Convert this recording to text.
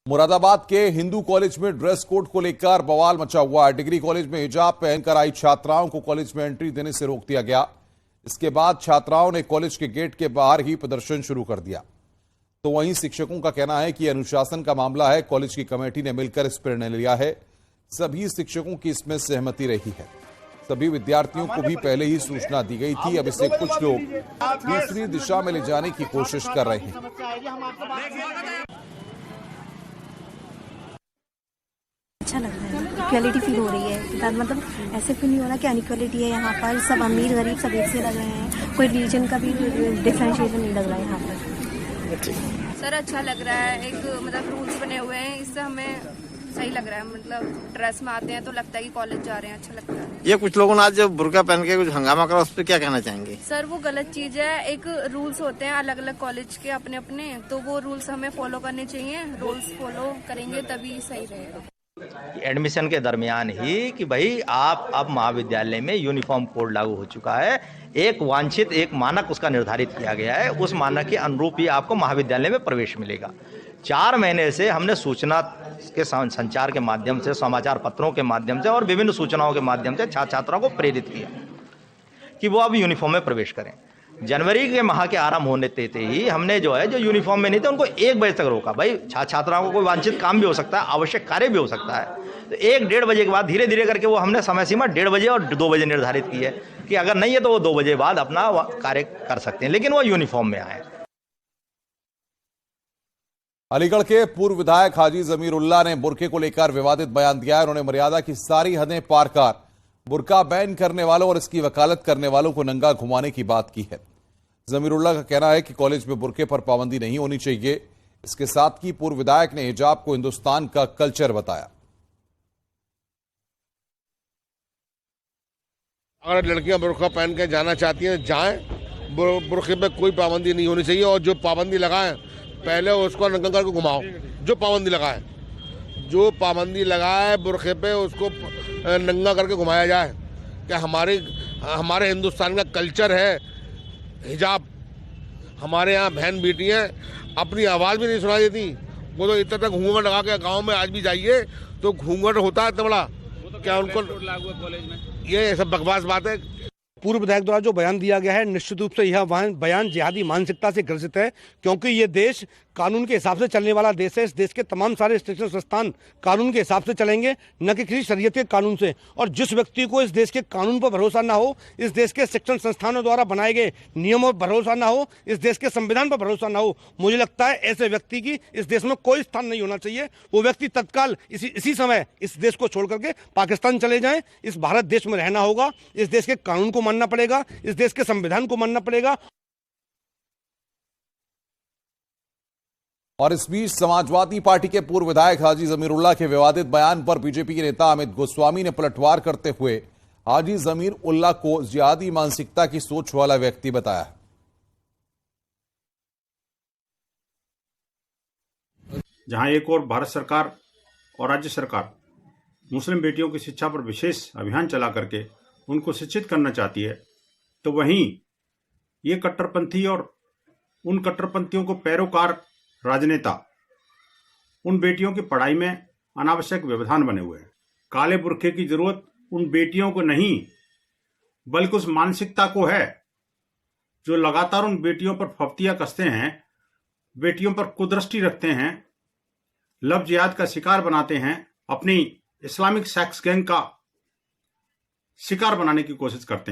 मुरादाबाद के हिंदू कॉलेज में dress code को लेकर बवाल मचा हुआ है। डिग्री कॉलेज में हिजाब पहनकर आई छात्राओं को कॉलेज में एंट्री देने से रोक दिया गया। इसके बाद छात्राओं ने कॉलेज के गेट के बाहर ही प्रदर्शन शुरू कर दिया। तो वहीं शिक्षकों का कहना है कि अनुशासन का मामला है, कॉलेज की कमेटी ने मिलकर इस पर निर्णय लिया है। सभी शिक्षकों की इसमें सहमति रही है। सभी विद्यार्थियों को भी पहले ही सूचना दी गई थी। अब इसे कुछ लोग दूसरी दिशा में ले जाने की कोशिश कर रहे हैं। अच्छा लग रहा है, इक्वालिटी फील हो रही है। मतलब ऐसे फील नहीं हो रहा कि अनइक्वालिटी है यहाँ पर। सब अमीर गरीब सब एक से लग रहे हैं, कोई रिलीजन का भी डिफरेंशिएशन नहीं लग रहा है यहाँ पर। सर अच्छा लग रहा है, एक मतलब रूल्स बने हुए हैं, इससे हमें सही लग रहा है। मतलब ड्रेस में आते हैं तो लगता है कि कॉलेज जा रहे हैं, अच्छा लगता है। ये कुछ लोगों ने आज बुर्का पहन के कुछ हंगामा करा, उस पर क्या कहना चाहेंगे? सर वो गलत चीज है। एक रूल्स होते हैं अलग अलग कॉलेज के अपने अपने, तो वो रूल्स हमें फॉलो करने चाहिए। रूल्स फॉलो करेंगे तभी सही रहेगा। एडमिशन के दरमियान ही कि भाई आप अब महाविद्यालय में यूनिफॉर्म कोड लागू हो चुका है। एक वांछित एक मानक उसका निर्धारित किया गया है, उस मानक के अनुरूप ही आपको महाविद्यालय में प्रवेश मिलेगा। 4 महीने से हमने सूचना के संचार के माध्यम से, समाचार पत्रों के माध्यम से और विभिन्न सूचनाओं के माध्यम से छात्र छात्राओं को प्रेरित किया कि वो अब यूनिफॉर्म में प्रवेश करें। जनवरी के माह के आरंभ होने देते ही हमने जो यूनिफॉर्म में नहीं थे उनको 1 बजे तक रोका। भाई छात्राओं को कोई वांछित काम भी हो सकता है, आवश्यक कार्य भी हो सकता है, तो 1-1:30 बजे के बाद धीरे धीरे करके वो हमने समय सीमा 1:30 बजे और 2 बजे निर्धारित की है कि अगर नहीं है तो वो 2 बजे बाद अपना कार्य कर सकते हैं, लेकिन वो यूनिफॉर्म में आए। अलीगढ़ के पूर्व विधायक हाजी जमीर उल्लाह ने बुर्के को लेकर विवादित बयान दिया है। उन्होंने मर्यादा की सारी हदें पार कर बुर्का बैन करने वालों और इसकी वकालत करने वालों को नंगा घुमाने की बात की है। जमीरुल्लाह का कहना है कि कॉलेज में बुर्के पर पाबंदी नहीं होनी चाहिए। इसके साथ ही पूर्व विधायक ने हिजाब को हिंदुस्तान का कल्चर बताया। अगर लड़कियां बुर्का पहन के जाना चाहती हैं जाएं, बुर्के पे कोई पाबंदी नहीं होनी चाहिए। और जो पाबंदी लगाए पहले उसको नंगा करके घुमाओ। जो पाबंदी लगाए बुर्के पे उसको नंगा करके घुमाया जाए। क्या हमारे हिंदुस्तान का कल्चर है हिजाब। हमारे यहाँ बहन बेटियाँ अपनी आवाज़ भी नहीं सुनाई देती, वो तो इतना तक घूंघट लगा के गाँव में आज भी जाइए तो घूंघट होता है इतना बड़ा। क्या उनको लागू है कॉलेज में? ये सब बकवास बात है। पूर्व विधायक द्वारा जो बयान दिया गया है, निश्चित रूप से यह बयान जिहादी मानसिकता से ग्रसित है, क्योंकि ये देश कानून के हिसाब से चलने वाला देश है। इस देश के तमाम सारे शिक्षण संस्थान कानून के हिसाब से चलेंगे, न कि किसी शरीयत के कानून से। और जिस व्यक्ति को इस देश के कानून पर भरोसा ना हो, इस देश के शिक्षण संस्थानों द्वारा बनाए गए नियमों पर भरोसा ना हो, इस देश के संविधान पर भरोसा ना हो, मुझे लगता है ऐसे व्यक्ति की इस देश में कोई स्थान नहीं होना चाहिए। वो व्यक्ति तत्काल इसी समय इस देश को छोड़ करके पाकिस्तान चले जाएं। इस भारत देश में रहना होगा, इस देश के कानून को मानना पड़ेगा, इस देश के संविधान को मानना पड़ेगा। और इस बीच समाजवादी पार्टी के पूर्व विधायक हाजी जमीर उल्लाह के विवादित बयान पर बीजेपी के नेता अमित गोस्वामी ने पलटवार करते हुए हाजी जमीर उल्लाह को जिहादी मानसिकता की सोच वाला व्यक्ति बताया। जहां एक और भारत सरकार और राज्य सरकार मुस्लिम बेटियों की शिक्षा पर विशेष अभियान चला करके उनको शिक्षित करना चाहती है, तो वहीं ये कट्टरपंथी और उन कट्टरपंथियों को पैरोकार राजनेता उन बेटियों की पढ़ाई में अनावश्यक व्यवधान बने हुए हैं। काले बुर्के की जरूरत उन बेटियों को नहीं बल्कि उस मानसिकता को है जो लगातार उन बेटियों पर फफ्तियां कसते हैं, बेटियों पर कुदृष्टि रखते हैं, लव जिहाद का शिकार बनाते हैं, अपनी इस्लामिक सेक्स गैंग का शिकार बनाने की कोशिश करते हैं।